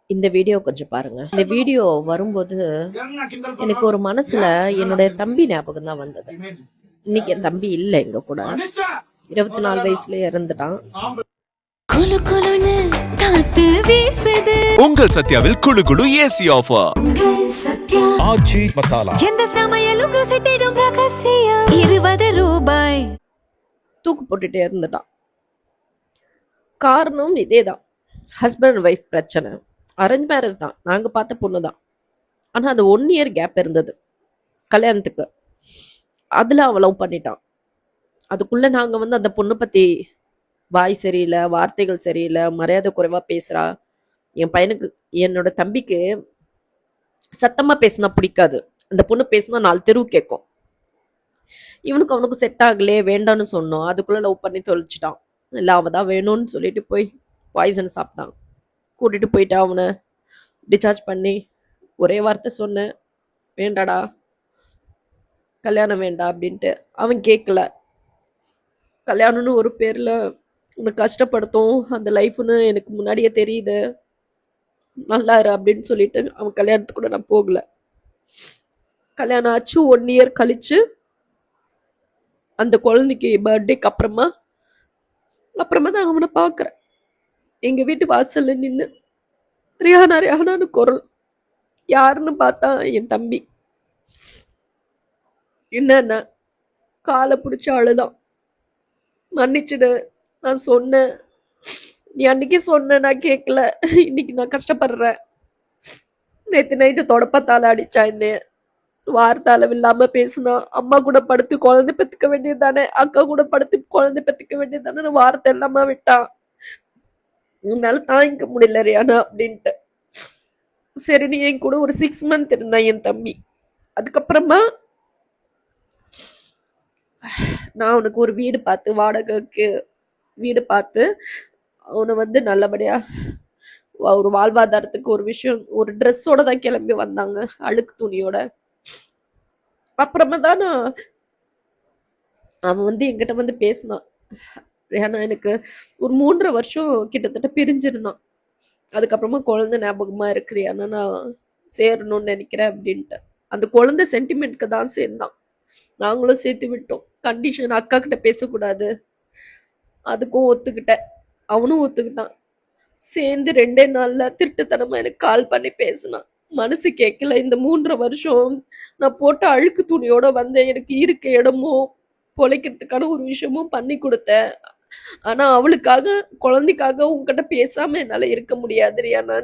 இந்த வீடியோ கொஞ்சம் பாருங்க. இந்த வீடியோ வரும்போது எனக்கு ஒரு மனசுல என்னுடைய தம்பி ஞாபகம் தான் வந்தது. இன்னைக்கு என் தம்பி இல்லை எங்க கூட. 24 வயசுல இறந்துட்டான். குளு குளுன்னு காத்து வீசுது. உங்கள் சத்யாவில் குளு குளு ஏசி ஆஃபர். சத்யா ஆச்சி மசாலா. எந்த சமையலும் ருசி தேடும் ரகசியம். 20 ரூபாய். தூக்கு போட்டுட்டே இருந்துட்டான். காரணம் இதேதான், ஹஸ்பண்ட் ஒய்ஃப் பிரச்சனை. அரேஞ்ச் மேரேஜ் தான், நாங்க பார்த்த பொண்ணு தான். ஆனா அது 1 இயர் கேப் இருந்தது கல்யாணத்துக்கு. அதுல அவ லவ் பண்ணிட்டான். அதுக்குள்ள நாங்க அந்த பொண்ணு பத்தி வாய் சரியில்லை, வார்த்தைகள் சரியில்லை, மரியாதை குறைவா பேசுறா. என் பையனுக்கு, என்னோட தம்பிக்கு சத்தமா பேசினா பிடிக்காது. அந்த பொண்ணு பேசினா 4 தெரு கேட்கும். இவனுக்கு அவனுக்கு செட் ஆகலே, வேண்டான்னு சொன்னோம். அதுக்குள்ள லவ் பண்ணி தொலைச்சிட்டான். இல்லை அவ தான் வேணும்னு சொல்லிட்டு போய் பாய்சன் சாப்பிட்டான். கூட்டிட்டு போயிட்டா அவனை டிஸ்சார்ஜ் பண்ணி ஒரே வார்த்தை சொன்னேன், வேண்டாடா கல்யாணம் வேண்டாம் அப்படின்ட்டு. அவன் கேட்கல. கல்யாணம்னு ஒரு பேர்ல உன்னை கஷ்டப்படுத்தும் அந்த லைஃப்னு எனக்கு முன்னாடியே தெரியுது, நல்லா இரு அப்படின்னு சொல்லிட்டு அவன் கல்யாணத்துக்கு கூட நான் போகல. கல்யாணம் ஆச்சு 1 இயர் கழிச்சு அந்த குழந்தைக்கு பர்த்டேக்கு அப்புறமா தான் அவனை பார்க்குறேன். எங்க வீட்டு வாசல்ல நின்று ரியானா ரியானான்னு குரல். யாருன்னு பார்த்தா என் தம்பி. என்னன்னா காலை பிடிச்ச அழுதான். மன்னிச்சுடு, நான் சொன்னேன், நீ அன்னைக்கு சொன்ன, நான் கேட்கல, இன்னைக்கு நான் கஷ்டப்படுறேன். நேற்று நைட்டு தொடப்பத்தால அடிச்சா, என்ன வார்த்தை அளவில்லாம பேசினா. அம்மா கூட படுத்து குழந்தை பெத்துக்க வேண்டியது தானே, அக்கா கூட படுத்து குழந்தை பெத்துக்க வேண்டியது தானே, வார்த்தை இல்லாம விட்டான். என்னால தாங்கிக்க முடியல ரியானா அப்படின்ட்டு. சரி, நீ என் கூட ஒரு 6 மந்த் இருந்தான் என் தம்பி. அதுக்கப்புறமா நான் அவனுக்கு ஒரு வீடு பார்த்து, வாடகைக்கு வீடு பார்த்து அவனை நல்லபடியா ஒரு வாழ்வாதாரத்துக்கு ஒரு விஷயம், ஒரு ட்ரெஸ்ஸோட தான் கிளம்பி வந்தாங்க, அழுக்கு துணியோட. அப்புறமா தான் அவன் என்கிட்ட பேசினான். ஏன்னா எனக்கு ஒரு 3.5 வருஷம் கிட்டத்தட்ட பிரிஞ்சிருந்தான். அதுக்கப்புறமா குழந்தை ஞாபகமா இருக்கிறியானா நான் சேரணும்னு நினைக்கிறேன் அப்படின்ட்டு. அந்த குழந்தை சென்டிமெண்ட்க்கு தான் சேர்ந்தான். நாங்களும் சேர்த்து விட்டோம். கண்டிஷன், அக்கா கிட்ட பேசக்கூடாது, அதுக்கும் ஒத்துக்கிட்டேன், அவனும் ஒத்துக்கிட்டான். சேர்ந்து 2 நாள்ல திருட்டுத்தனமா எனக்கு கால் பண்ணி பேசினான். மனசு கேட்கல. இந்த 3.5 வருஷம் நான் போட்ட அழுக்கு துணியோட வந்தேன். எனக்கு இருக்க இடமும் பொழைக்கிறதுக்கான ஒரு விஷயமும் பண்ணி கொடுத்தேன். ஆனா அவளுக்காக, குழந்தைக்காக உங்ககிட்ட பேசாம என்னால இருக்க முடியாது ரியானா.